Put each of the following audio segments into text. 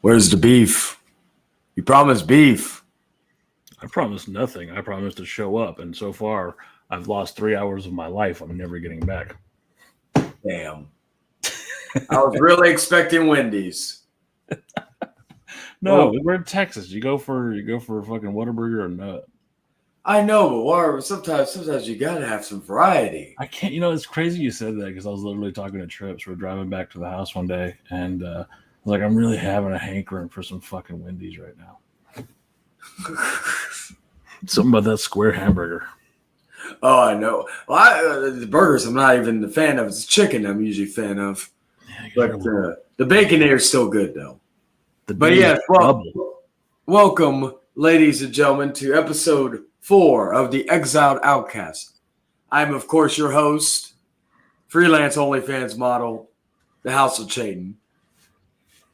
Where's the beef? You promised beef. I promised nothing. I promised to show up, and so far, I've lost 3 hours of my life. I'm never getting back. Damn. I was really expecting Wendy's. No, Well, we're in Texas. You go for a fucking Whataburger or nut. I know, but sometimes you gotta have some variety. I can't. It's crazy you said that because I was literally talking to Trips. We're driving back to the house one day, and I was like, I'm really having a hankering for some fucking Wendy's right now. Something about that square hamburger. Oh, I know. Well, the burgers I'm not even a fan of. It's chicken I'm usually a fan of. Yeah, 'cause But the Baconator is still good, though. the But beef yes, well, double. welcome, ladies and gentlemen, to episode 4 of the Exiled Outcast. I'm, of course, your host, freelance OnlyFans model, the House of Chaden.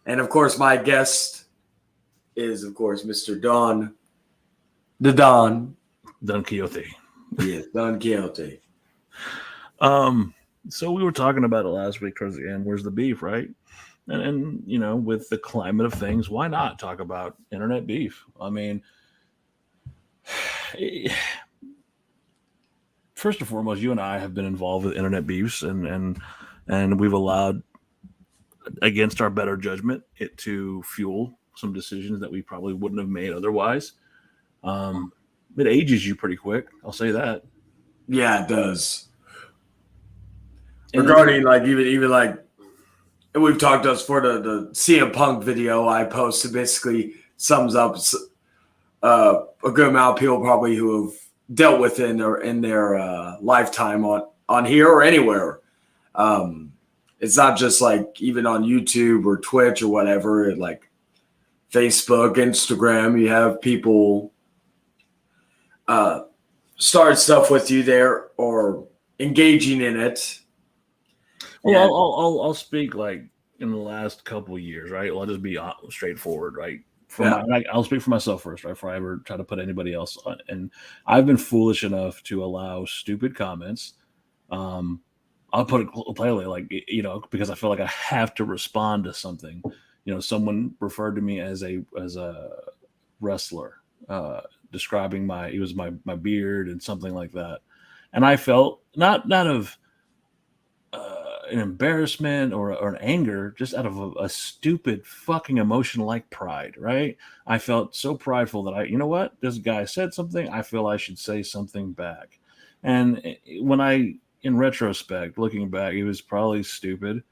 And, of course, my guest is, of course, Mr. Don. The Don. Don Quixote. Yes, Don Quixote. So we were talking about it last week towards the end. Where's the beef, right? And with the climate of things, why not talk about internet beef? I mean, first and foremost, you and I have been involved with internet beefs, and we've allowed, against our better judgment, it to fuel some decisions that we probably wouldn't have made otherwise. It ages you pretty quick. I'll say that. Yeah, it does. And Regarding, like, even like, and we've talked to us for the CM Punk video I posted, basically sums up a good amount of people probably who have dealt with it in their lifetime on here or anywhere. It's not just like even on YouTube or Twitch or whatever, like Facebook, Instagram, you have people start stuff with you there or engaging in it. well, And I'll speak like in the last couple of years, right? Well, I'll just be straightforward, right? yeah, I'll speak for myself first, right? Before I ever try to put anybody else on. And I've been foolish enough to allow stupid comments. Um, I'll put it plainly, like because I feel like I have to respond to something. Someone referred to me as a wrestler, describing my beard and something like that, and I felt not of an embarrassment or an anger, just out of a stupid fucking emotion like pride, right? I felt so prideful that you know what? This guy said something. I feel I should say something back. And when in retrospect, looking back, it was probably stupid.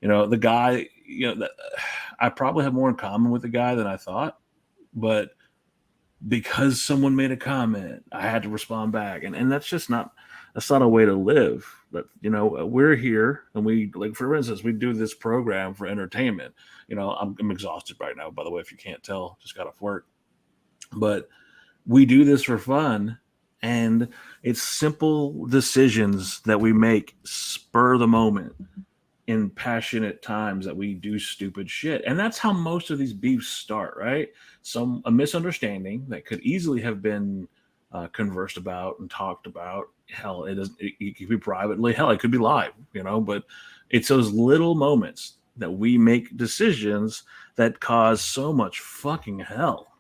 The guy, I probably have more in common with the guy than I thought, but because someone made a comment, I had to respond back, and that's not a way to live. But we're here, and we, like, for instance, we do this program for entertainment. I'm exhausted right now, by the way, if you can't tell, just got off work, but we do this for fun, and it's simple decisions that we make spur the moment in passionate times that we do stupid shit. And that's how most of these beefs start, right? A misunderstanding that could easily have been conversed about and talked about. Hell, it could be privately. Hell, it could be live. But it's those little moments that we make decisions that cause so much fucking hell.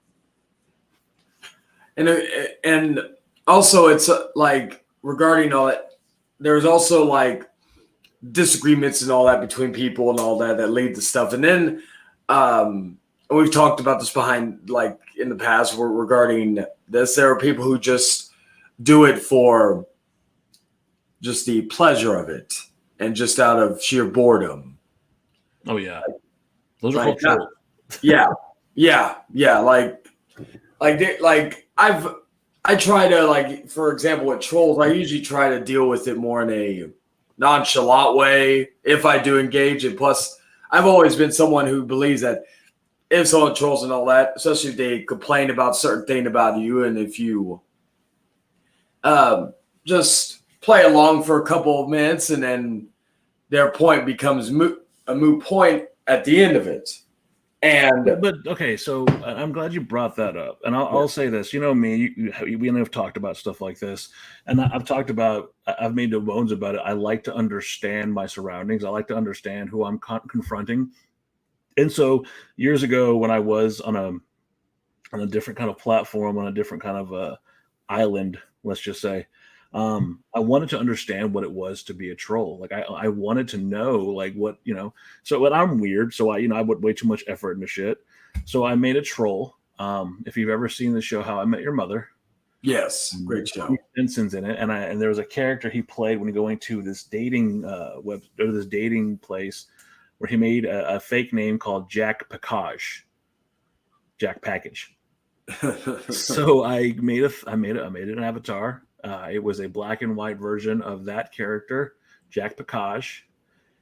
and also it's like regarding all that, there's also like disagreements and all that between people and all that lead to stuff. And then we've talked about this behind, like, in the past regarding this. There are people who just do it for just the pleasure of it and just out of sheer boredom. Oh yeah, those are Like, called trolls. yeah, yeah. Like I try to, like, for example, with trolls, I usually try to deal with it more in a nonchalant way if I do engage. And plus, I've always been someone who believes that if someone trolls and all that, especially if they complain about certain thing about you, and if you just play along for a couple of minutes, and then their point becomes a moot point at the end of it. And But okay, so I'm glad you brought that up, and I'll say this. You know me, we have talked about stuff like this, and I've made no bones about it. I like to understand my surroundings. I like to understand who I'm confronting, And so years ago, when I was on a different kind of platform, on a different kind of island, let's just say, I wanted to understand what it was to be a troll. Like I wanted to know like what, so when I'm weird, so I put way too much effort into shit. So I made a troll. If you've ever seen the show How I Met Your Mother, Yes, great show. Vincent's in it, and there was a character he played when going to this dating web or this dating place where he made a fake name called Jack Package, Jack Package. So I made an avatar. It was a black and white version of that character, Jack Package,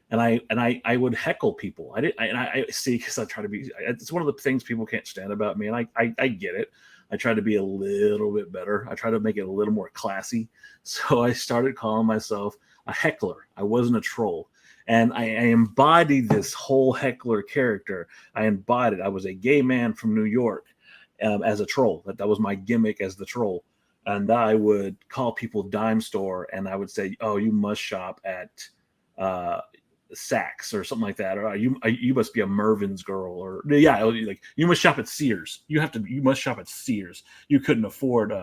and I would heckle people. I see, because I try to be. It's one of the things people can't stand about me, and I get it. I try to be a little bit better. I try to make it a little more classy. So I started calling myself a heckler. I wasn't a troll. And I embodied this whole heckler character. I embodied. I was a gay man from New York as a troll. That was my gimmick as the troll. And I would call people dime store, and I would say, "Oh, you must shop at Saks or something like that, or you must be a Mervin's girl, or yeah, like you must shop at Sears. You must shop at Sears. You couldn't afford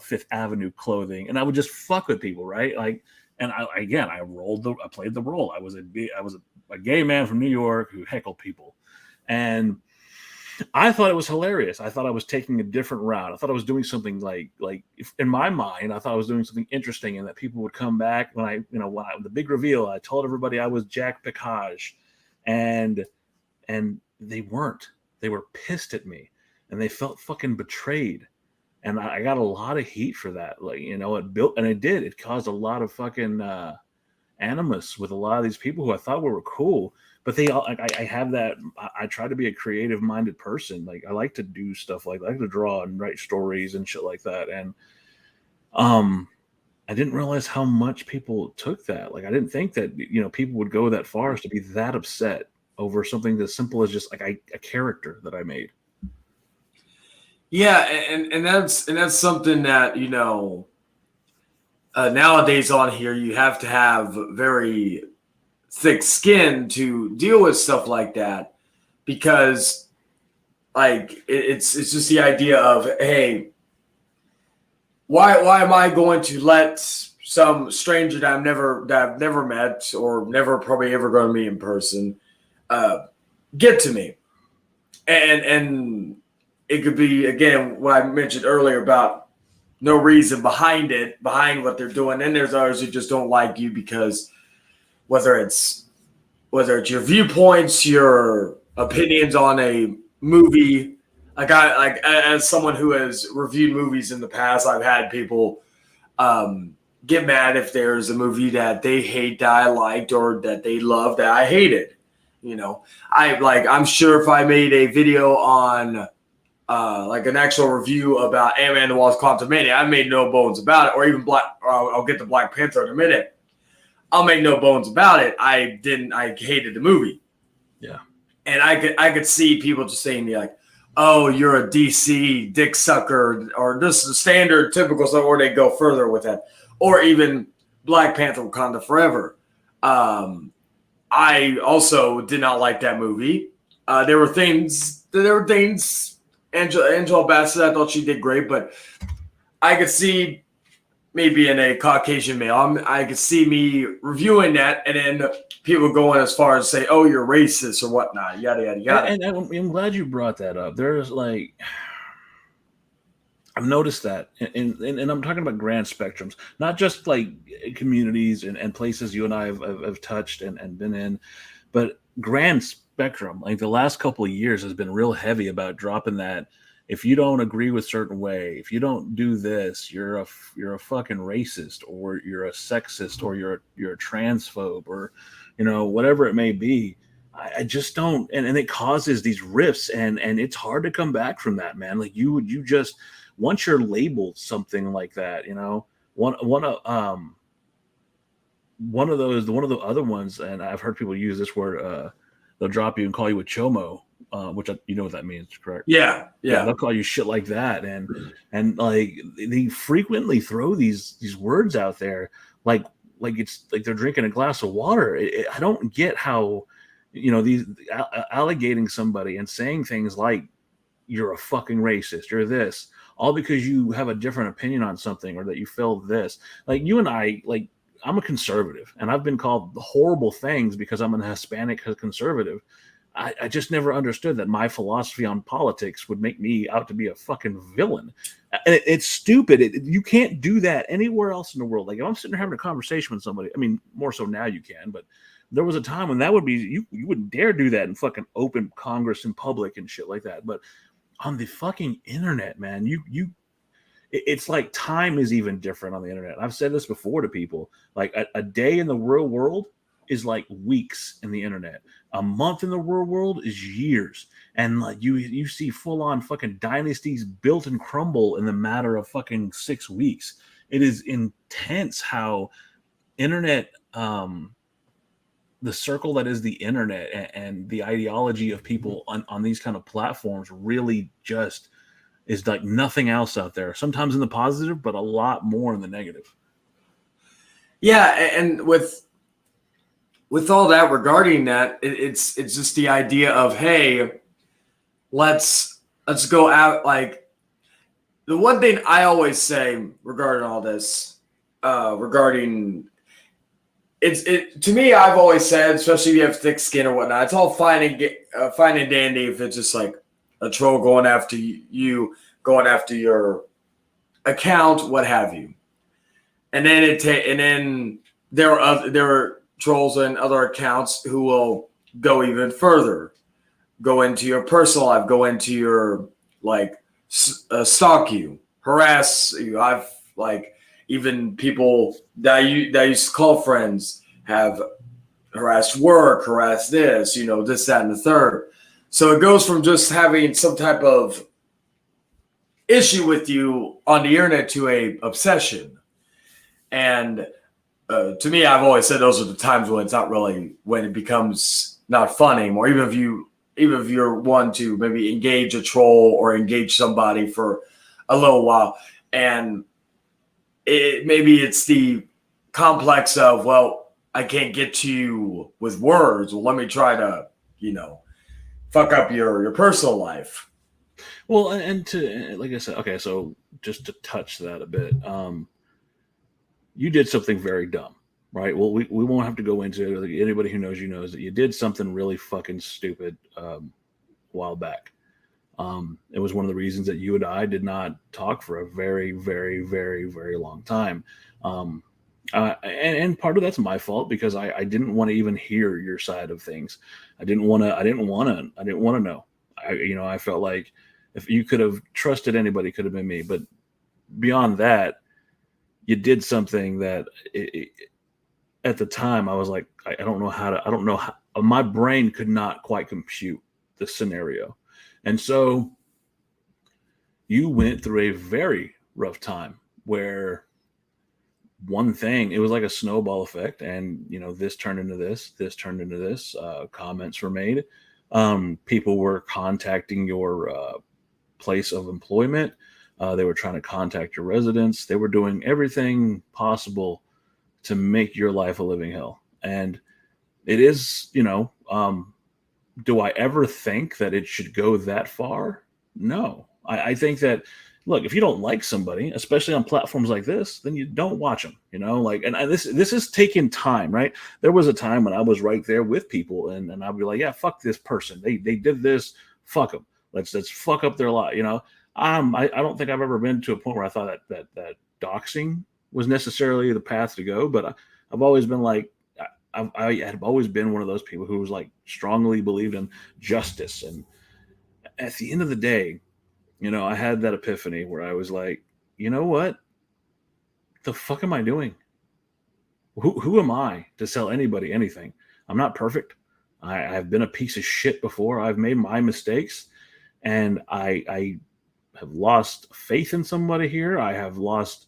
Fifth Avenue clothing," and I would just fuck with people, right? Like, and I played the role. I was a gay man from New York who heckled people, and I thought it was hilarious. I thought I was taking a different route. I thought I was doing something in my mind, I thought I was doing something interesting, and that people would come back when the big reveal. I told everybody I was Jack Package, and they weren't. They were pissed at me, and they felt fucking betrayed, and I got a lot of heat for that. It caused a lot of fucking animus with a lot of these people who I thought were cool. But they all, I have that. I try to be a creative minded person. Like, I like to do stuff I like to draw and write stories and shit like that. And I didn't realize how much people took that. Like, I didn't think that people would go that far as to be that upset over something as simple as just like a character that I made. Yeah, and that's something that nowadays on here you have to have very thick skin to deal with stuff like that, because it's just the idea of, hey, why am I going to let some stranger that I've never met or never probably ever going to meet in person get to me, and it could be, again, what I mentioned earlier about no reason behind what they're doing. And there's others who just don't like you because whether it's your viewpoints, your opinions on a movie. As someone who has reviewed movies in the past, I've had people get mad if there's a movie that they hate that I liked, or that they love that I hated. I'm sure if I made a video on an actual review about Ant-Man and the Wasp: Quantumania, I made no bones about it, or even I'll get to Black Panther in a minute. I'll make no bones about it. I hated the movie. Yeah. And I could see people just saying to me like, "Oh, you're a DC dick sucker," or this is standard typical stuff, or they go further with that. Or even Black Panther: Wakanda Forever. I also did not like that movie. There were things Angela Bassett, I thought she did great, but I could see me being a Caucasian male, I could see me reviewing that, and then people going as far as say, "Oh, you're racist" or whatnot, yada yada yada. And I'm glad you brought that up. There's I've noticed that, and I'm talking about grand spectrums, not just like communities and places you and I have touched and been in, but grand spectrum. Like the last couple of years has been real heavy about dropping that. If you don't agree with certain way, if you don't do this, you're a fucking racist, or you're a sexist, or you're a transphobe, or whatever it may be. I just don't, and it causes these rifts, and it's hard to come back from that, man. Like you just, once you're labeled something like that, one of the other ones, and I've heard people use this word, they'll drop you and call you a chomo, which you know what that means, correct? Yeah. They'll call you shit like that, and like they frequently throw these words out there, like it's like they're drinking a glass of water. I don't get how these allegating somebody and saying things like you're a fucking racist, you're this, all because you have a different opinion on something or that you feel this. Like you and I, like I'm a conservative and I've been called horrible things because I'm an Hispanic conservative. I just never understood that my philosophy on politics would make me out to be a fucking villain. It's stupid. You can't do that anywhere else in the world. Like if I'm sitting there having a conversation with somebody, I mean, more so now you can, but there was a time when that would be you wouldn't dare do that in fucking open Congress in public and shit like that. But on the fucking internet, man, it's like time is even different on the internet. I've said this before to people. Like a day in the real world is like weeks in the internet. A month in the real world is years. And like you see full on fucking dynasties built and crumble in the matter of fucking 6 weeks. It is intense how internet the circle that is the internet and the ideology of people on these kind of platforms really just is like nothing else out there. Sometimes in the positive, but a lot more in the negative. Yeah, and with all that regarding that, it's just the idea of, hey, let's go out. Like the one thing I always say regarding all this, regarding it to me, I've always said, especially if you have thick skin or whatnot, it's all fine and dandy if it's just like a troll going after you, going after your account, what have you. And then there are trolls and other accounts who will go even further, go into your personal life, go into your stalk you, harass you. I've like even people that I used to call friends have harassed work, harassed this, this, that, and the third. So it goes from just having some type of issue with you on the internet to a obsession. And to me, I've always said those are the times when it's not really, when it becomes not fun anymore. Even if you're one to maybe engage a troll or engage somebody for a little while, and maybe it's the complex of, well, I can't get to you with words. Well, let me try to, fuck up your personal life. Well, and to, like I said, okay, so just to touch that a bit, you did something very dumb, right? Well, we won't have to go into it. Like, anybody who knows you knows that you did something really fucking stupid a while back. It was one of the reasons that you and I did not talk for a very, very, very, very long time. And part of that's my fault because I didn't want to even hear your side of things. I didn't want to know. I felt like if you could have trusted anybody, it could have been me. But beyond that, you did something that at the time I was like, I don't know how my brain could not quite compute the scenario. And so you went through a very rough time where one thing, it was like a snowball effect. And, this turned into this turned into this, comments were made. People were contacting your place of employment. They were trying to contact your residents. They were doing everything possible to make your life a living hell. And it is, do I ever think that it should go that far? No. I think that, look, if you don't like somebody, especially on platforms like this, then you don't watch them, this is taking time, right? There was a time when I was right there with people and I'd be like, yeah, fuck this person. They did this, fuck them. Let's fuck up their life, I don't think I've ever been to a point where I thought that doxing was necessarily the path to go, but I've always been like, I had always been one of those people who was like strongly believed in justice. And at the end of the day, I had that epiphany where I was like, you know what? The fuck am I doing? Who am I to sell anybody anything? I'm not perfect. I've been a piece of shit before. I've made my mistakes, and I have lost faith in somebody here. I have lost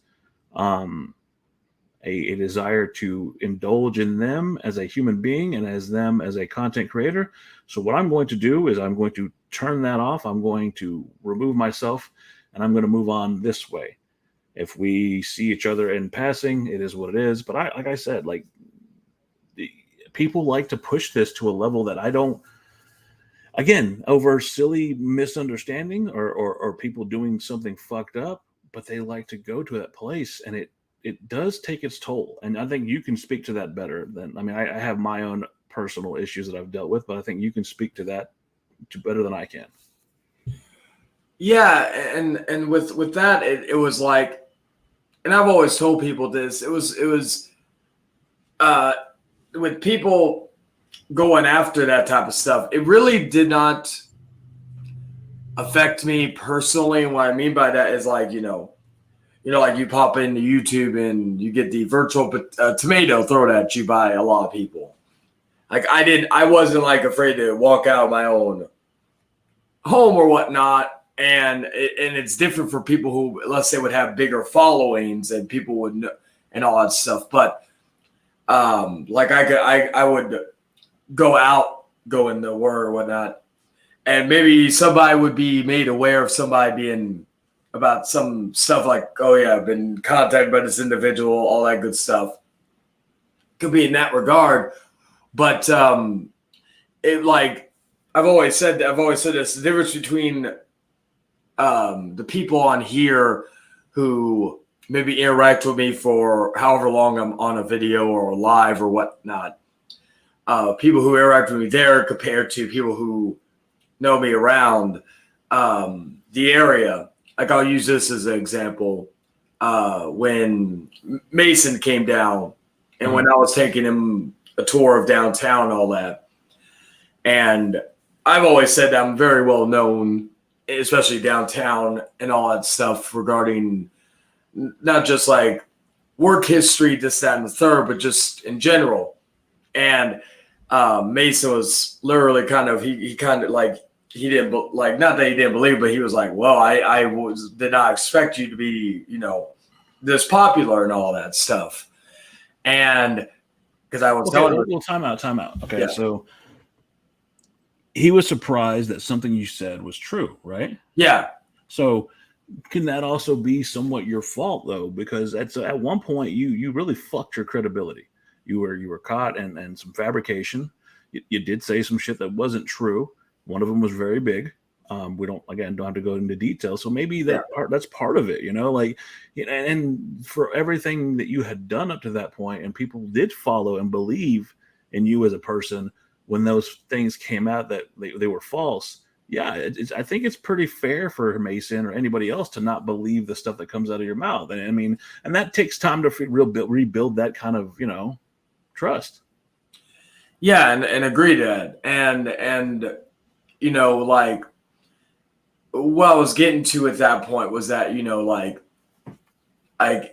a desire to indulge in them as a human being and as them as a content creator. So what I'm going to do is I'm going to turn that off. I'm going to remove myself and I'm going to move on this way. If we see each other in passing, it is what it is. But like I said, like people like to push this to a level that I don't. Again, over silly misunderstanding or people doing something fucked up, but they like to go to that place, and it does take its toll. And I think you can speak to that better than. I mean, I have my own personal issues that I've dealt with, but I think you can speak to that better than I can. Yeah, and with that, it was like, and I've always told people this. It was with people going after that type of stuff. It really did not affect me personally. And what I mean by that is like, like you pop into YouTube and you get the virtual tomato thrown at you by a lot of people. Like I wasn't like afraid to walk out of my own home or whatnot. And it's different for people who, let's say, would have bigger followings and people would know and all that stuff. But like I would go in the word or whatnot, and maybe somebody would be made aware of somebody being about some stuff like, oh yeah, I've been contacted by this individual, all that good stuff. Could be in that regard, but it like I've always said this: the difference between the people on here who maybe interact with me for however long I'm on a video or live or whatnot. People who interact with me there compared to people who know me around the area. Like I'll use this as an example. When Mason came down and when I was taking him a tour of downtown and all that. And I've always said that I'm very well known, especially downtown and all that stuff regarding not just like work history, this, that, and the third, but just in general. And Mason was literally kind of, he kind of like, he didn't like, not that he didn't believe, but he was like, well, I did not expect you to be, this popular and all that stuff. And because I was telling him. Well, time out. Okay. Yeah. So he was surprised that something you said was true, right? Yeah. So can that also be somewhat your fault though? Because at one point you really fucked your credibility. You were caught in some fabrication. You did say some shit that wasn't true. One of them was very big. We don't have to go into detail. So maybe that's part of it, like, and for everything that you had done up to that point, and people did follow and believe in you as a person when those things came out that they were false. Yeah, I think it's pretty fair for Mason or anybody else to not believe the stuff that comes out of your mouth. And I mean, and that takes time to rebuild that kind of, trust. Yeah, and agree to that. And like what I was getting to at that point was that, like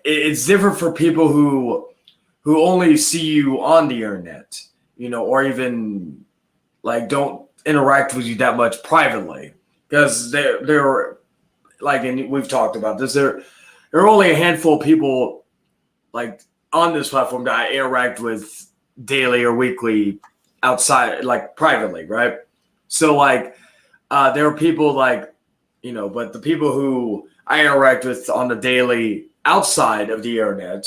it's different for people who only see you on the internet, or even like don't interact with you that much privately, because they're like, and we've talked about this, there are only a handful of people like on this platform that I interact with daily or weekly outside, like privately, right? So like there are people like, but the people who I interact with on the daily outside of the internet,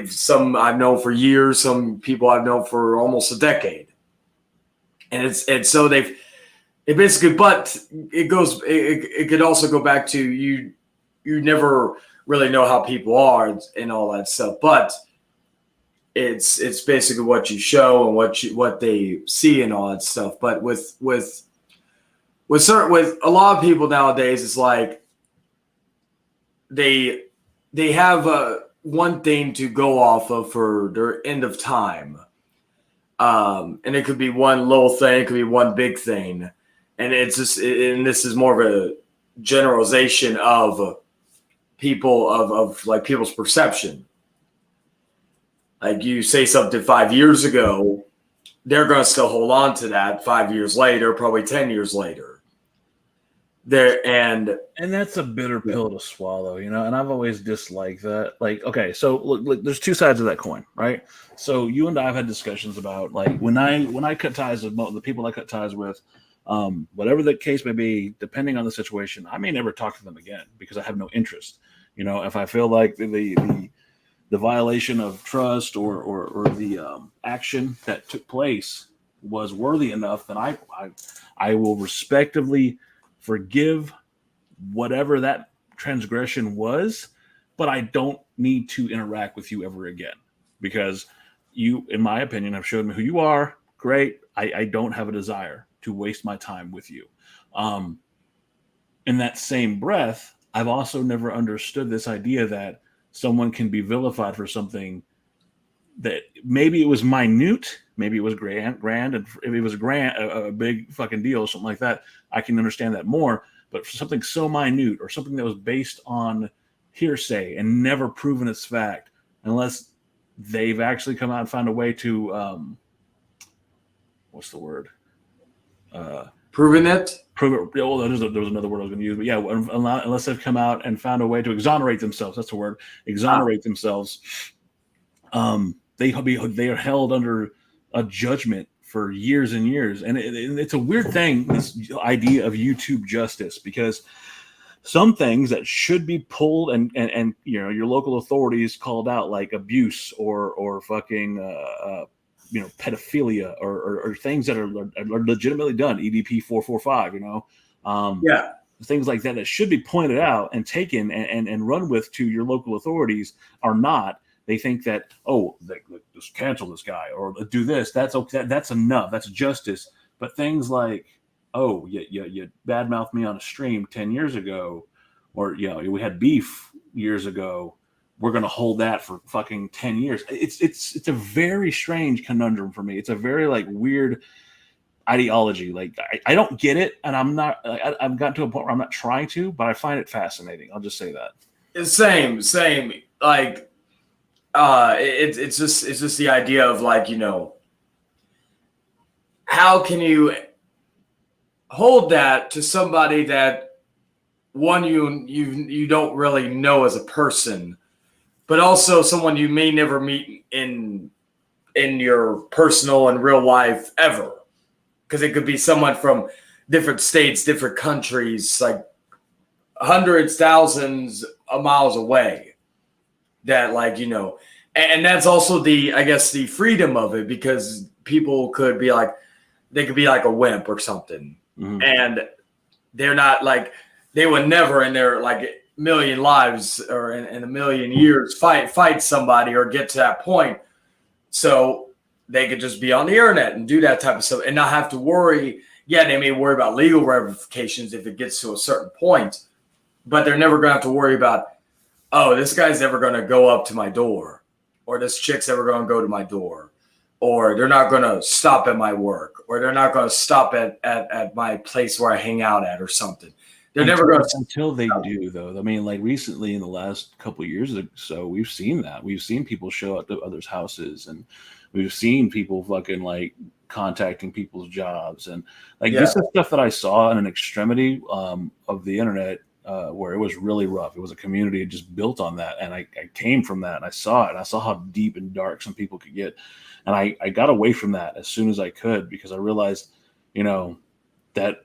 some I've known for years, some people I've known for almost a decade. And so it basically, but it could also go back to you never really know how people are and all that stuff, but it's basically what you show and what they see and all that stuff. But with a lot of people nowadays, it's like they have one thing to go off of for their end of time. And it could be one little thing, it could be one big thing. And it's just, and this is more of a generalization of people, of like people's perception. Like you say something 5 years ago, they're going to still hold on to that 5 years later, probably 10 years later. And that's a bitter pill to swallow, and I've always disliked that. Like, okay, so look, there's two sides of that coin, right? So you and I have had discussions about like when I cut ties with the people I cut ties with, whatever the case may be, depending on the situation, I may never talk to them again because I have no interest. If I feel like the the violation of trust or the action that took place was worthy enough, then I will respectively forgive whatever that transgression was, but I don't need to interact with you ever again because you, in my opinion, have showed me who you are. Great. I don't have a desire to waste my time with you. In that same breath, I've also never understood this idea that someone can be vilified for something that maybe it was minute, maybe it was grand, and if it was a big fucking deal or something like that, I can understand that more. But for something so minute or something that was based on hearsay and never proven as fact, unless they've actually come out and found a way to what's the word? Proving it. Prove it. Well, there was another word I was going to use, but yeah, unless they've come out and found a way to exonerate themselves. That's the word. Exonerate themselves. They are held under a judgment for years and years, and it's a weird thing, this idea of YouTube justice, because some things that should be pulled and your local authorities called out, like abuse or fucking pedophilia or things that are legitimately done, EDP 445, things like that should be pointed out and taken and run with to your local authorities are not. They think that, just cancel this guy or do this. That's okay. That's enough. That's justice. But things like, you badmouthed me on a stream 10 years ago, or, we had beef years ago. We're going to hold that for fucking 10 years. It's a very strange conundrum for me. It's a very weird ideology. I don't get it. And I've gotten to a point where I'm not trying to, but I find it fascinating. I'll just say that. Same. It's just the idea of how can you hold that to somebody that one you don't really know as a person, but also someone you may never meet in your personal and real life ever, because it could be someone from different states, different countries, like hundreds, thousands of miles away. That and that's also the freedom of it, because people could be they could be like a wimp or something, and they're not they would never in their million lives or in a million years fight somebody or get to that point. So they could just be on the internet and do that type of stuff and not have to worry. Yeah, they may worry about legal ramifications if it gets to a certain point, but they're never going to have to worry about, this guy's never going to go up to my door, or this chick's ever going to go to my door, or they're not going to stop at my work, or they're not going to stop at my place where I hang out at or something. They're never going to. Until they do, though. I mean, recently in the last couple of years or so, we've seen that. We've seen people show up to others' houses, and we've seen people fucking contacting people's jobs. And this is stuff that I saw in an extremity of the internet, where it was really rough. It was a community just built on that. And I came from that, and I saw it. And I saw how deep and dark some people could get. And I got away from that as soon as I could, because I realized, that.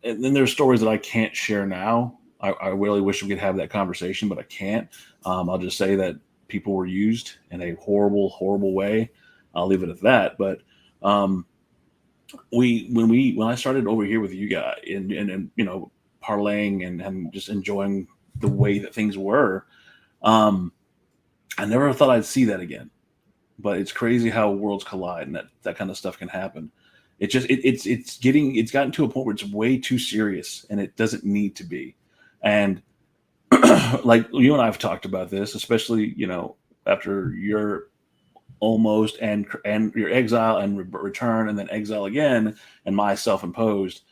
And then there's stories that I can't share now. I really wish we could have that conversation, but I can't. I'll just say that people were used in a horrible, horrible way. I'll leave it at that. But when I started over here with you guys and parlaying and just enjoying the way that things were, I never thought I'd see that again. But it's crazy how worlds collide and that kind of stuff can happen. It's gotten to a point where it's way too serious, and it doesn't need to be. And you and I have talked about this, especially after your almost and your exile and return, and then exile again, and my self-imposed.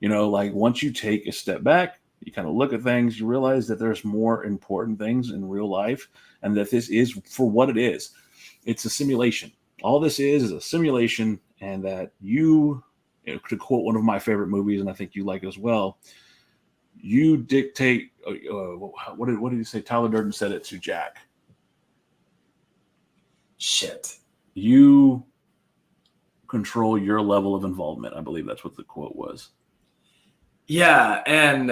Once you take a step back, you kind of look at things, you realize that there's more important things in real life, and that this is for what it is. It's a simulation. All this is a simulation. And that to quote one of my favorite movies, and I think you like it as well, you dictate. What did you say? Tyler Durden said it to Jack. Shit. You control your level of involvement. I believe that's what the quote was. Yeah, and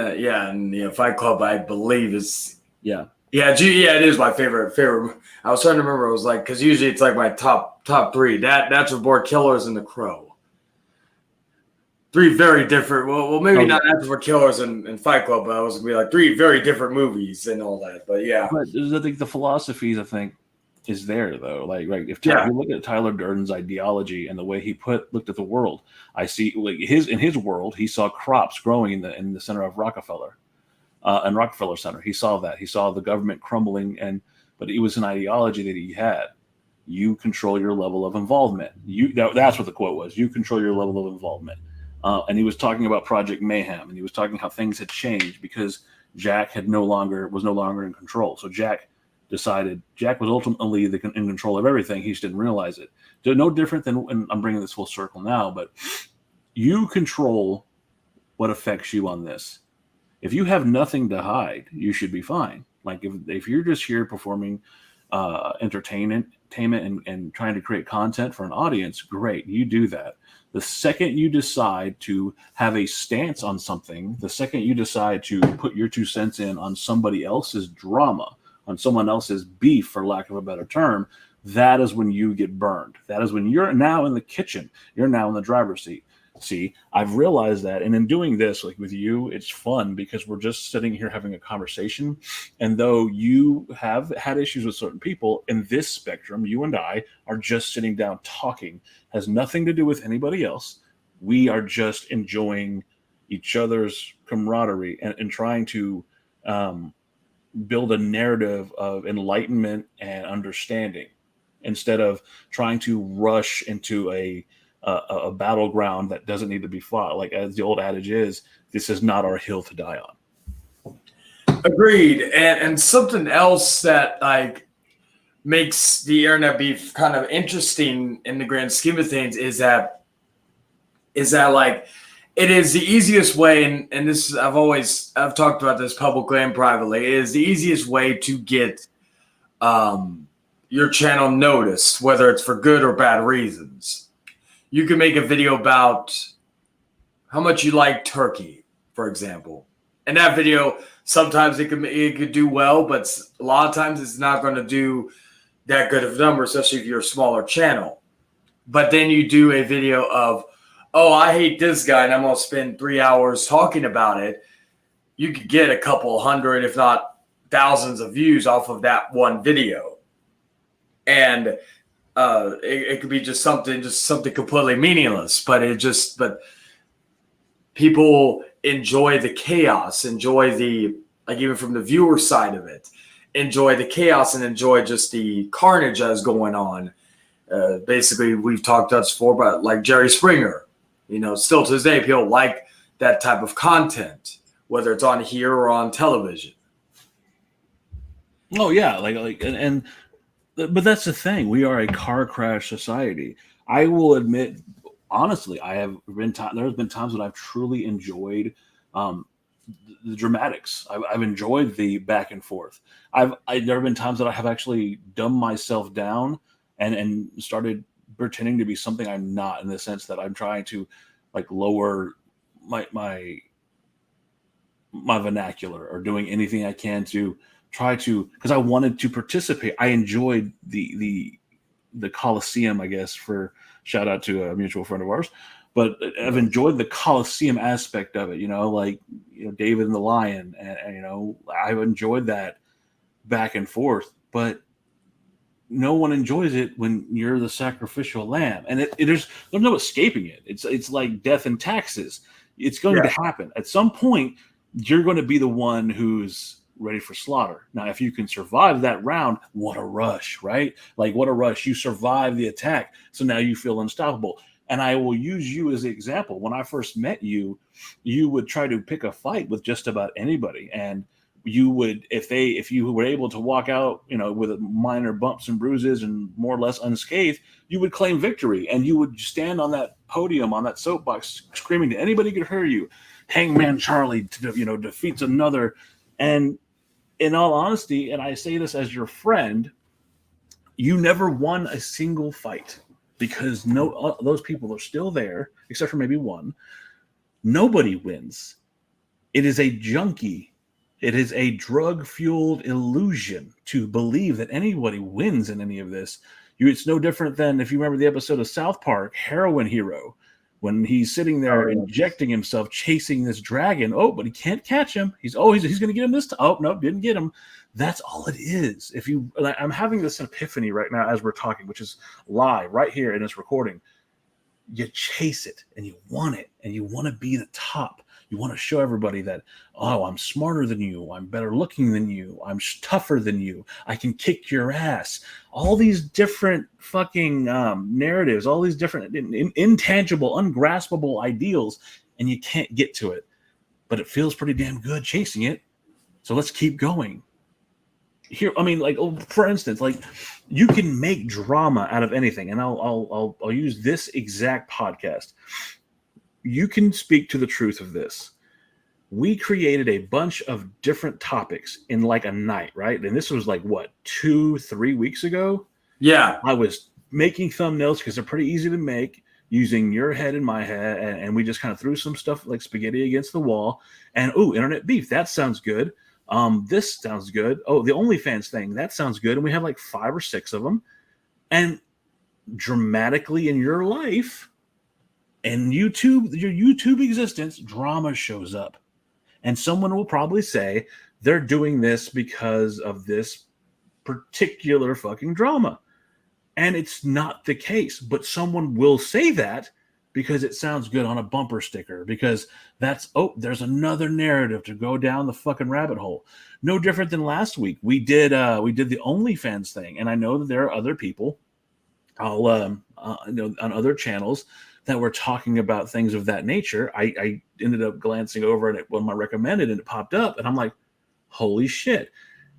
Fight Club, I believe is Yeah, yeah, it is my favorite. I was trying to remember. It was like because usually it's like my top three. Natural Born Killers and The Crow. Three very different. Well, maybe Oh not yeah. Natural Born Killers and Fight Club, but I was gonna be like three very different movies and all that. But yeah, But I think the philosophies, I think, is there though. Like, right, if yeah, you look at Tyler Durden's ideology and the way he looked at the world, I see like in his world, he saw crops growing in the center of Rockefeller, and Rockefeller Center. He saw that. He saw the government crumbling, but it was an ideology that he had. You control your level of involvement. That's what the quote was. You control your level of involvement. And he was talking about Project Mayhem, and he was talking how things had changed because Jack was no longer in control. So Jack was ultimately in control of everything. He just didn't realize it. So no different than, and I'm bringing this full circle now, but you control what affects you on this. If you have nothing to hide, you should be fine. Like if you're just here performing entertainment and trying to create content for an audience, great, you do that. The second you decide to have a stance on something, the second you decide to put your 2 cents in on somebody else's drama, on someone else's beef, for lack of a better term, that is when you get burned. That is when you're now in the kitchen. You're now in the driver's seat. See, I've realized that. And in doing this, like with you, it's fun because we're just sitting here having a conversation. And though you have had issues with certain people in this spectrum, you and I are just sitting down talking, has nothing to do with anybody else. We are just enjoying each other's camaraderie and trying to build a narrative of enlightenment and understanding instead of trying to rush into a battleground that doesn't need to be fought. Like as the old adage is, this is not our hill to die on. agreed. And something else that like makes the internet beef kind of interesting in the grand scheme of things is that like it is the easiest way, and this is, I've talked about this publicly and privately. It is the easiest way to get your channel noticed, whether it's for good or bad reasons. You can make a video about how much you like turkey, for example. And that video, sometimes it could do well, but a lot of times it's not going to do that good of a number, especially if you're a smaller channel. But then you do a video of, oh, I hate this guy, and I'm going to spend 3 hours talking about it. You could get a couple hundred, if not thousands of views off of that one video. And it could be just something completely meaningless, but people enjoy the chaos, enjoy the, like, even from the viewer side of it, enjoy the chaos and enjoy just the carnage that's going on. Basically, we've talked thus before about like Jerry Springer. Still to this day, people like that type of content, whether it's on here or on television. Oh yeah, but that's the thing. We are a car crash society. I will admit, honestly, there's been times that I've truly enjoyed the dramatics. I've enjoyed the back and forth. There have been times that I have actually dumbed myself down and started pretending to be something I'm not, in the sense that I'm trying to like lower my vernacular or doing anything I can to try to, because I wanted to participate. I enjoyed the Coliseum, I guess, for shout out to a mutual friend of ours. But I've enjoyed the Coliseum aspect of it, David and the Lion, and I've enjoyed that back and forth. But no one enjoys it when you're the sacrificial lamb, and there's no escaping it. It's like death and taxes. It's going to happen at some point. You're going to be the one who's ready for slaughter. Now, if you can survive that round, what a rush, right? Like, what a rush. You survive the attack, so now you feel unstoppable. And I will use you as the example. When I first met you, you would try to pick a fight with just about anybody, and you would, if you were able to walk out, with minor bumps and bruises and more or less unscathed, you would claim victory, and you would stand on that podium, on that soapbox, screaming to anybody who could hear you, "Hangman Charlie, defeats another." And in all honesty, and I say this as your friend, you never won a single fight, because those people are still there, except for maybe one. Nobody wins. It is a junkie It is a drug-fueled illusion to believe that anybody wins in any of this. It's no different than if you remember the episode of South Park, Heroin Hero, when he's sitting there injecting himself, chasing this dragon. Oh, but he can't catch him. He's going to get him this time. Oh, no, didn't get him. That's all it is. I'm having this epiphany right now as we're talking, which is live right here in this recording. You chase it and you want it and you want to be the top. You want to show everybody that, oh, I'm smarter than you. I'm better looking than you. I'm tougher than you. I can kick your ass. All these different fucking narratives, all these different intangible, ungraspable ideals, and you can't get to it. But it feels pretty damn good chasing it. So let's keep going. Here, I mean, like, for instance, like, you can make drama out of anything, and I'll use this exact podcast. You can speak to the truth of this. We created a bunch of different topics in like a night, right? And this was like, what, 2-3 weeks ago? Yeah. I was making thumbnails because they're pretty easy to make using your head and my head. And we just kind of threw some stuff like spaghetti against the wall. And, internet beef, that sounds good. This sounds good. Oh, the OnlyFans thing, that sounds good. And we have like 5 or 6 of them. And dramatically in your life, and your YouTube existence, drama shows up. And someone will probably say they're doing this because of this particular fucking drama. And it's not the case. But someone will say that because it sounds good on a bumper sticker. Because there's another narrative to go down the fucking rabbit hole. No different than last week. We did the OnlyFans thing. And I know that there are other people on other channels that were talking about things of that nature. I ended up glancing over at it when I recommended and it popped up and I'm like, holy shit.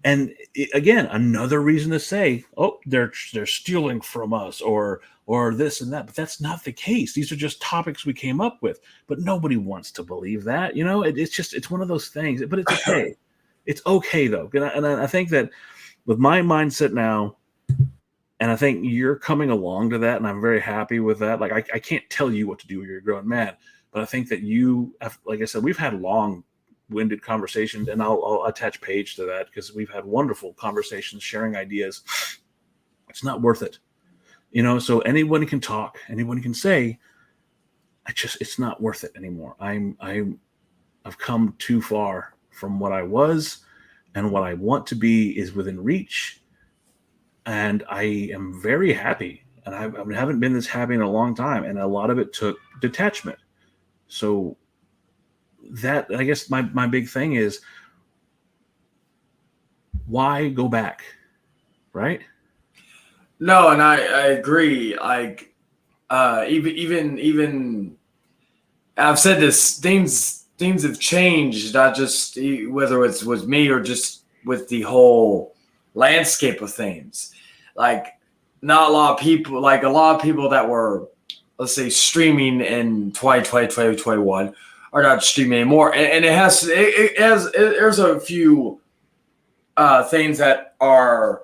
And again, another reason to say, oh, they're stealing from us or this and that, but that's not the case. These are just topics we came up with, but nobody wants to believe that, it's one of those things, but it's okay. It's okay though. And I think that with my mindset now, and I think you're coming along to that, and I'm very happy with that. Like, I can't tell you what to do when you're a grown man, but I think that you have, like I said, we've had long-winded conversations, and I'll attach Paige to that because we've had wonderful conversations, sharing ideas. It's not worth it. So anyone can talk, anyone can say, it's not worth it anymore. I've come too far from what I was, and what I want to be is within reach. And I am very happy, and I haven't been this happy in a long time. And a lot of it took detachment. So that, I guess my big thing is, why go back? Right? No, and I agree. Like, even I've said this, things have changed, not just whether it's with me or just with the whole landscape of things. Like, not a lot of people, that were, let's say, streaming in 2020, 2021 are not streaming anymore. And there's a few things that are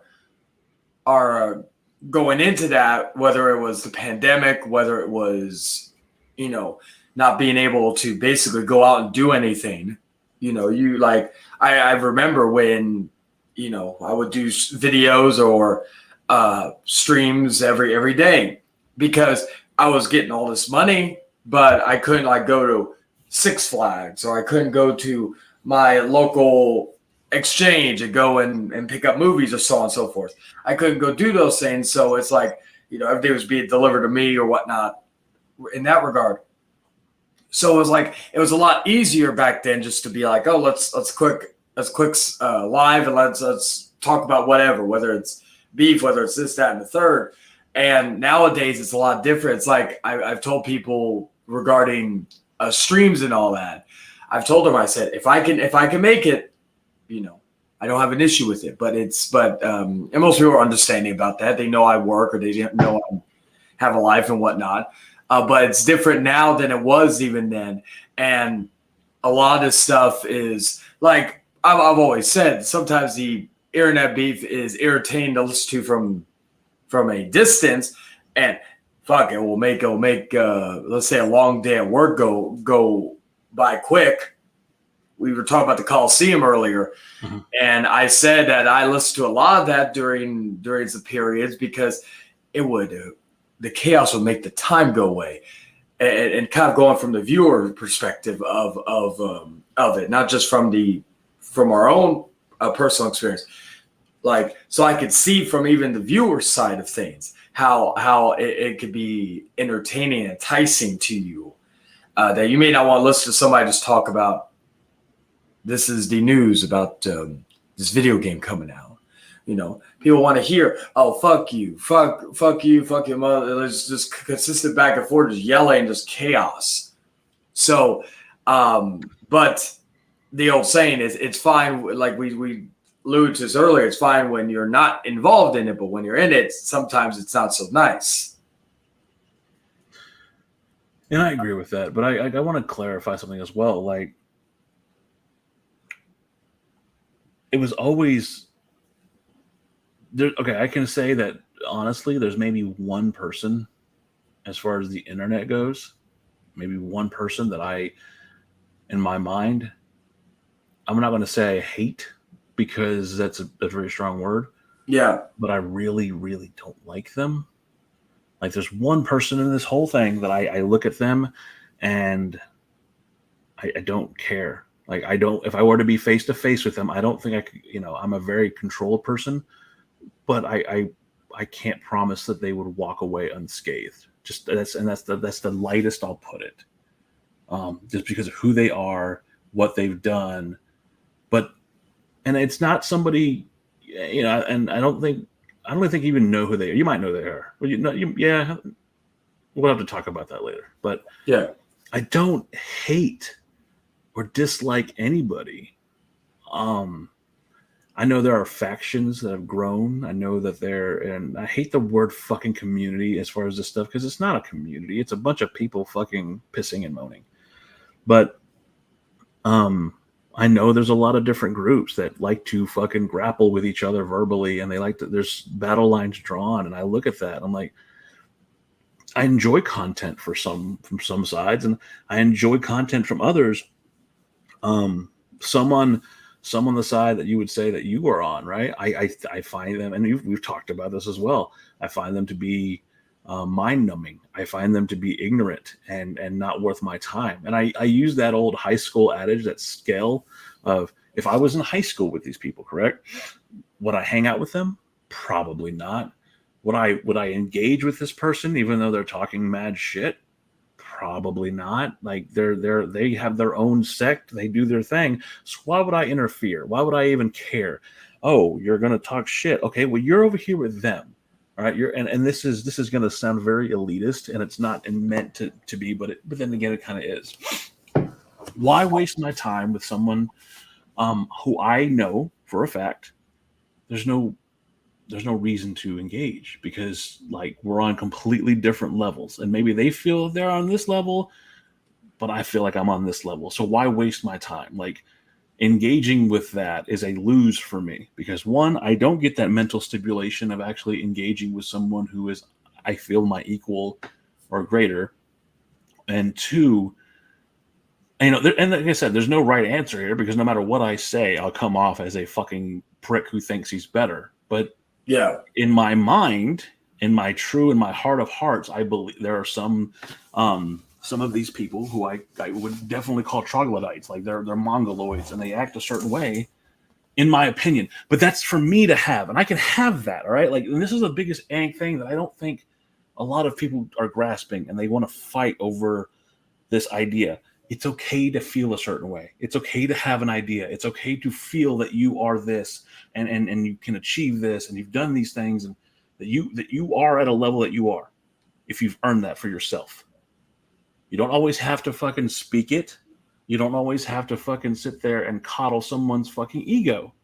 going into that, whether it was the pandemic, whether it was, not being able to basically go out and do anything. I remember when, I would do videos or streams every day because I was getting all this money, but I couldn't go to Six Flags, or I couldn't go to my local exchange and go and pick up movies or so on and so forth. I couldn't go do those things. So it's like, everything was being delivered to me or whatnot in that regard. So it was a lot easier back then just to be like, oh, let's click live and let's talk about whatever, whether it's beef, whether it's this, that, and the third. And nowadays it's a lot different. It's like I've told people regarding streams and all that. I've told them, I said, if I can make it, I don't have an issue with it. And most people are understanding about that. They know I work, or they know I have a life and whatnot. But it's different now than it was even then. And a lot of this stuff is like I've always said, sometimes the internet beef is irritating to listen to from a distance, and fuck, it will make let's say a long day at work go by quick. we were talking about the Coliseum earlier, and I said that I listened to a lot of that during the periods because it would the chaos would make the time go away, and kind of going from the viewer perspective of it, not just from our own personal experience. Like, so I could see from even the viewer side of things how it could be entertaining and enticing to you, that you may not want to listen to somebody just talk about, this is the news about this video game coming out. You know, people want to hear, oh, fuck you, fuck you, fuck your mother. There's just consistent back and forth, just yelling, just chaos. So, but the old saying is, it's fine. Like we alluded to this earlier, it's fine when you're not involved in it, but when you're in it, sometimes it's not so nice. And I agree with that, but I want to clarify something as well. Like, it was always there. Okay, I can say that honestly, there's maybe one person, as far as the internet goes, maybe one person that in my mind, I'm not going to say I hate, because that's a very strong word. Yeah. But I really, really don't like them. Like, there's one person in this whole thing that I look at them and I don't care. Like, I don't, if I were to be face to face with them, I don't think I could, I'm a very controlled person, but I can't promise that they would walk away unscathed. Just that's the lightest I'll put it. Just because of who they are, what they've done. And it's not somebody, and I don't think you even know who they are. You might know who they are. Well, yeah, we'll have to talk about that later. But yeah, I don't hate or dislike anybody. I know there are factions that have grown. I know that and I hate the word fucking community as far as this stuff, because it's not a community. It's a bunch of people fucking pissing and moaning. But I know there's a lot of different groups that like to fucking grapple with each other verbally, and there's battle lines drawn, and I look at that, I'm like, I enjoy content from some sides, and I enjoy content from others. Some on the side that you would say that you are on, right? I find them, and we've talked about this as well, I find them to be mind-numbing. I find them to be ignorant and not worth my time. And I use that old high school adage, that scale of, if I was in high school with these people, correct, would I hang out with them? Probably not. Would I engage with this person even though they're talking mad shit? Probably not. Like, they have their own sect, they do their thing. So why would I interfere? Why would I even care? Oh, you're gonna talk shit. Okay, well, you're over here with them. All right, and this is going to sound very elitist, and it's not meant to be, but then again, it kind of is. Why waste my time with someone who I know for a fact there's no reason to engage, because, like, we're on completely different levels, and maybe they feel they're on this level, but I feel like I'm on this level. So why waste my time? Like, engaging with that is a lose for me, because one, I don't get that mental stimulation of actually engaging with someone who is, I feel, my equal or greater. And two, and like I said, there's no right answer here, because no matter what I say, I'll come off as a fucking prick who thinks he's better. But yeah, in my mind, in my heart of hearts, I believe there are some of these people who I would definitely call troglodytes. Like, they're mongoloids, and they act a certain way, in my opinion. But that's for me to have, and I can have that, all right? Like, and this is the biggest thing that I don't think a lot of people are grasping, and they want to fight over this idea. It's okay to feel a certain way. It's okay to have an idea. It's okay to feel that you are this, and you can achieve this, and you've done these things, and that you are at a level that you are, if you've earned that for yourself. You don't always have to fucking speak it. You don't always have to fucking sit there and coddle someone's fucking ego.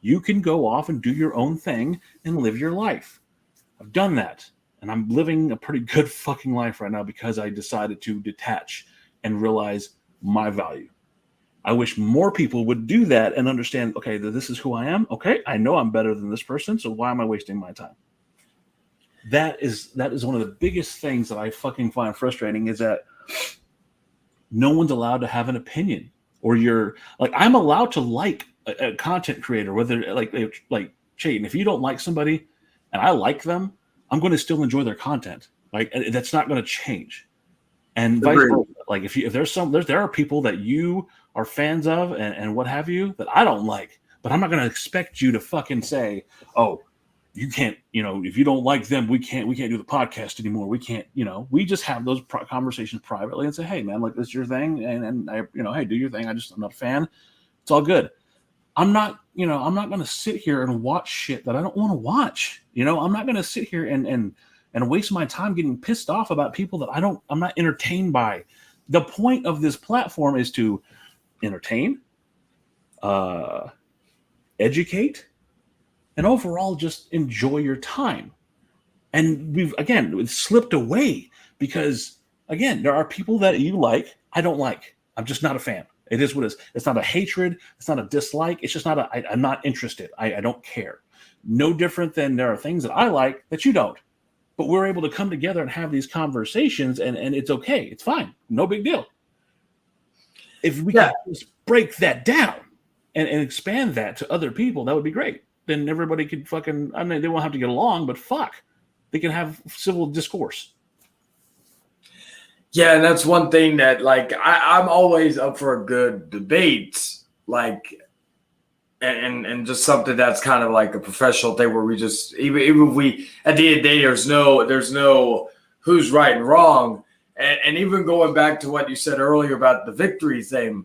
You can go off and do your own thing and live your life. I've done that, and I'm living a pretty good fucking life right now, because I decided to detach and realize my value. I wish more people would do that and understand, okay, this is who I am. Okay, I know I'm better than this person, so why am I wasting my time? That is one of the biggest things that I fucking find frustrating, is that no one's allowed to have an opinion or you're like, I'm allowed to like a content creator, whether like Chayton, if you don't like somebody and I like them, I'm going to still enjoy their content. Like that's not going to change. And vice versa. Like if there are people that you are fans of and what have you that I don't like, but I'm not going to expect you to fucking say, oh, you can't, if you don't like them, we can't do the podcast anymore. We can't, we just have those conversations privately and say, hey man, like this is your thing. And I, hey, do your thing. I'm not a fan. It's all good. I'm not going to sit here and watch shit that I don't want to watch. I'm not going to sit here and waste my time getting pissed off about people that I'm not entertained by. The point of this platform is to entertain, educate, and overall just enjoy your time. And we've slipped away because, again, there are people that you like, I don't like. I'm just not a fan. It is what it is. It's not a hatred. It's not a dislike. It's just I'm not interested. I don't care. No different than there are things that I like that you don't. But we're able to come together and have these conversations, and it's okay. It's fine. No big deal. If we can just break that down and expand that to other people, that would be great. Then everybody could they won't have to get along, but fuck. They can have civil discourse. Yeah, and that's one thing that, like, I'm always up for a good debate, like, and just something that's kind of like a professional thing where we just even if we at the end of the day there's no who's right and wrong, and even going back to what you said earlier about the victory thing,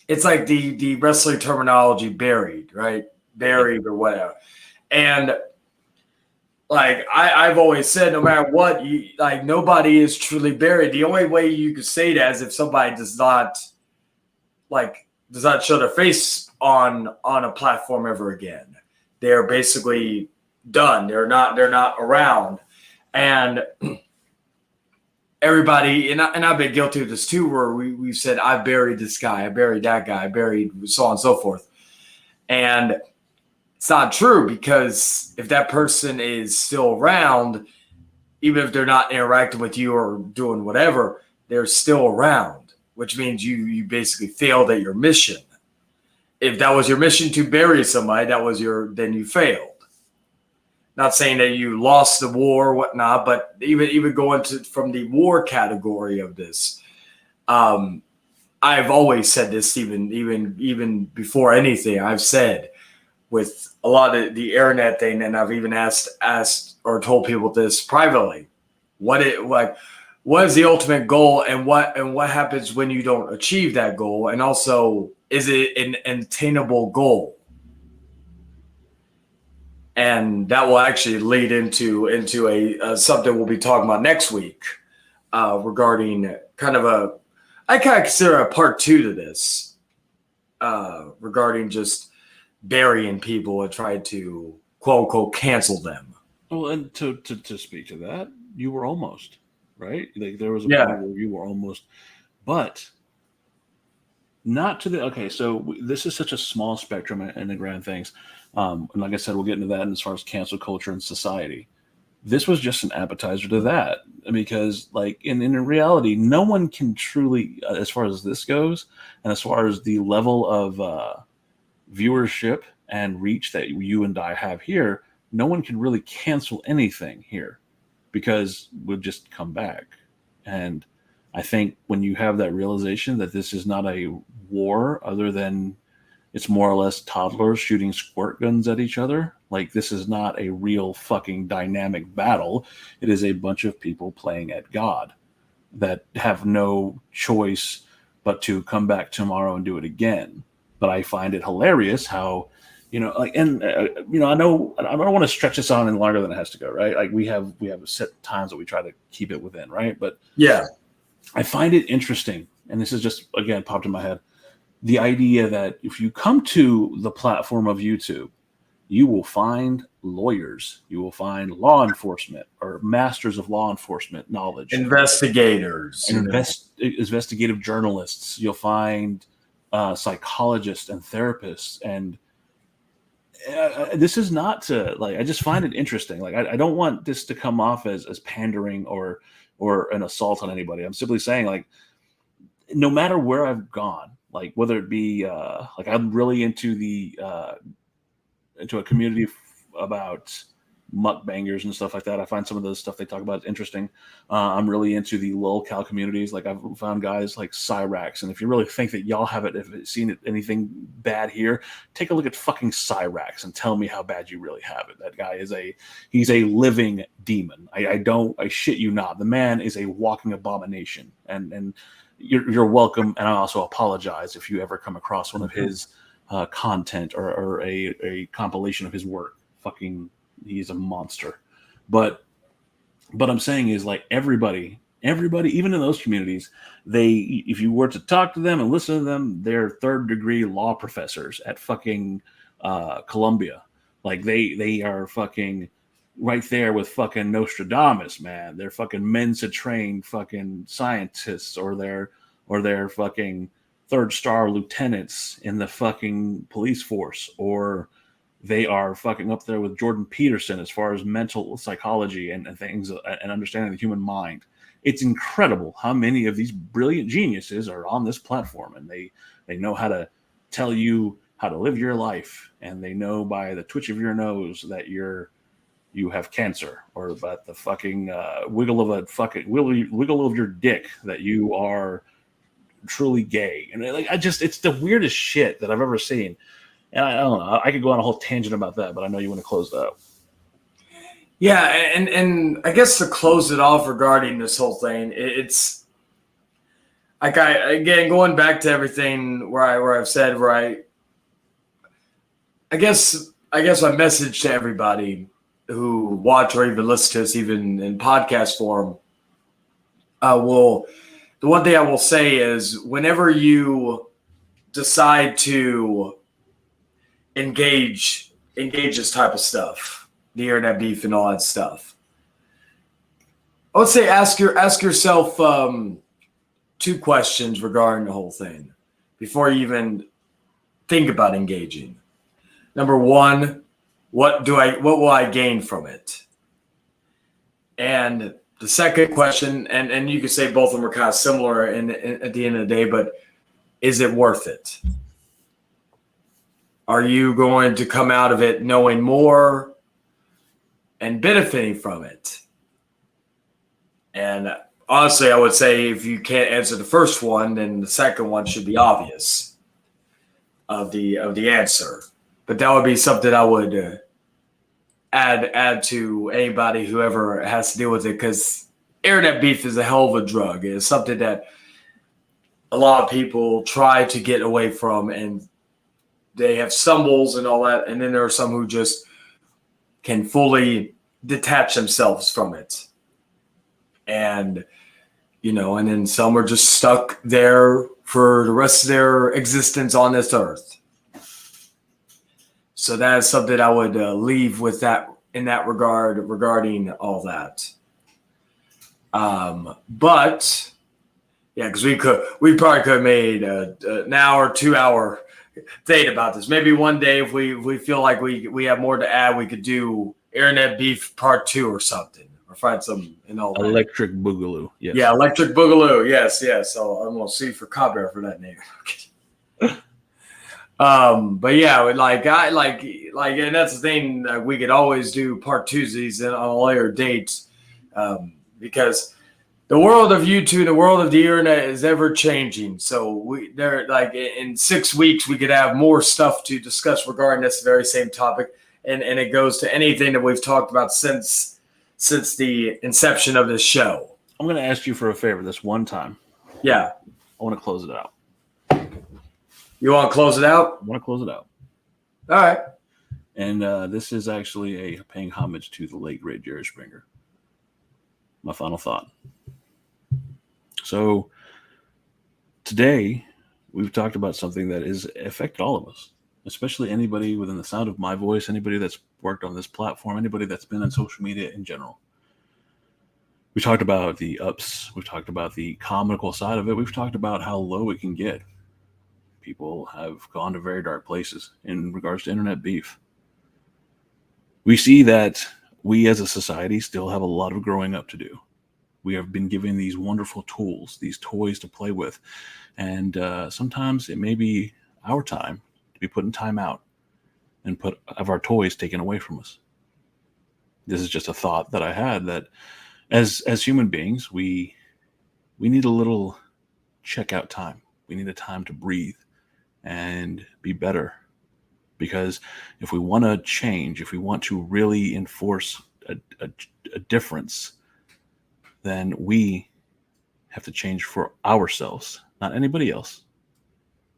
it's like the wrestling terminology buried, right? Buried or whatever, and like I've always said, no matter what, nobody is truly buried. The only way you could say that is if somebody does not show their face on a platform ever again. They're basically done. They're not around. And everybody, and I've been guilty of this too, where we've said, I've buried this guy, I buried that guy, I buried so on and so forth. And it's not true, because if that person is still around, even if they're not interacting with you or doing whatever, they're still around, which means you basically failed at your mission. If that was your mission to bury somebody, then you failed. Not saying that you lost the war or whatnot, but even going from the war category of this, I've always said this, even before anything. I've said with a lot of the internet thing, and I've even asked or told people this privately, what is the ultimate goal, and what happens when you don't achieve that goal, and also, is it an attainable goal? And that will actually lead into a something we'll be talking about next week, regarding I consider a part 2 to this, regarding just burying people and try to quote unquote cancel them. Well, and to speak to that, you were almost right. Like there was a point where you were almost, but not to the okay. So this is such a small spectrum in the grand things, and like I said, we'll get into that as far as cancel culture and society. This was just an appetizer to that, because like in reality, no one can truly, as far as this goes, and as far as the level of viewership and reach that you and I have here, no one can really cancel anything here, because we'll just come back. And I think when you have that realization that this is not a war, other than it's more or less toddlers shooting squirt guns at each other, like this is not a real fucking dynamic battle. It is a bunch of people playing at God that have no choice but to come back tomorrow and do it again. But I find it hilarious how, I know I don't want to stretch this on any longer than it has to go, right? Like we have set times that we try to keep it within, right? But yeah, I find it interesting, and this is just, again, popped in my head, the idea that if you come to the platform of YouTube, you will find lawyers, you will find law enforcement or masters of law enforcement knowledge, investigators, investigative journalists. You'll find psychologists and therapists, and this is not to like. I just find it interesting. Like I don't want this to come off as pandering or an assault on anybody. I'm simply saying, like, no matter where I've gone, like whether it be like I'm really into into a community about mukbangers and stuff like that. I find some of the stuff they talk about interesting. I'm really into the lolcow communities. Like I've found guys like Cyrax, and if you really think that y'all haven't seen anything bad here, take a look at fucking Cyrax and tell me how bad you really have it. That guy is he's a living demon. I shit you not. The man is a walking abomination, and you're welcome. And I also apologize if you ever come across one of his content or a compilation of his work. Fucking, he's a monster. But I'm saying is like everybody, even in those communities, if you were to talk to them and listen to them, they're third degree law professors at fucking Columbia. Like they are fucking right there with fucking Nostradamus, man. They're fucking Mensa trained fucking scientists, or they're fucking third star lieutenants in the fucking police force, or they are fucking up there with Jordan Peterson as far as mental psychology and things and understanding the human mind. It's incredible how many of these brilliant geniuses are on this platform, and they know how to tell you how to live your life, and they know by the twitch of your nose that you have cancer, or by the fucking wiggle of your dick that you are truly gay. And like it's the weirdest shit that I've ever seen. And I don't know. I could go on a whole tangent about that, but I know you want to close that out. Yeah, and I guess to close it off regarding this whole thing, it's like again going back to everything where I've said I guess my message to everybody who watch or even listen to us, even in podcast form, the one thing I will say is whenever you decide to engage this type of stuff, the internet beef and all that stuff, I would say ask yourself two questions regarding the whole thing before you even think about engaging. Number one, what will I gain from it? And the second question, and you could say both of them are kind of similar at the end of the day, but is it worth it? Are you going to come out of it knowing more and benefiting from it? And honestly, I would say if you can't answer the first one, then the second one should be obvious of the answer. But that would be something I would add to anybody who ever has to deal with it, because internet beef is a hell of a drug. It's something that a lot of people try to get away from, and they have stumbles and all that, and then there are some who just can fully detach themselves from it. And, and then some are just stuck there for the rest of their existence on this earth. So that is something I would leave with that in that regard regarding all that. But yeah, because we probably could have made an hour, 2 hour thing about this. Maybe one day if we feel like we have more to add, we could do internet beef part 2 or something, or find some all that. Electric Boogaloo. Yes. Yeah, Electric Boogaloo. Yes. So I'm gonna see for copyright for that name. But yeah, and that's the thing. We could always do part 2s of these on a later dates, because the world of YouTube, the world of the internet is ever changing. So in 6 weeks we could have more stuff to discuss regarding this very same topic, and it goes to anything that we've talked about since the inception of this show. I'm going to ask you for a favor this one time. Yeah, I want to close it out. You want to close it out? I want to close it out. All right. And this is actually a paying homage to the late great Jerry Springer. My final thought. So today we've talked about something that has affected all of us, especially anybody within the sound of my voice, anybody that's worked on this platform, anybody that's been on social media in general. We talked about the ups. We've talked about the comical side of it. We've talked about how low it can get. People have gone to very dark places in regards to internet beef. We see that we as a society still have a lot of growing up to do. We have been given these wonderful tools, these toys to play with. And sometimes it may be our time to be put in time out and have our toys taken away from us. This is just a thought that I had, that as human beings, we need a little checkout time. We need a time to breathe and be better. Because if we want to change, if we want to really enforce a difference, then we have to change for ourselves, not anybody else.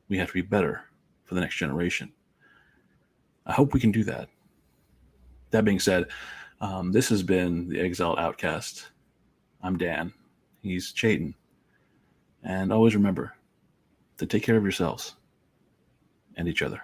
We have to be better for the next generation. I hope we can do that. That being said, this has been the Exiled Outcast. I'm Dan. He's Chayton. And always remember to take care of yourselves and each other.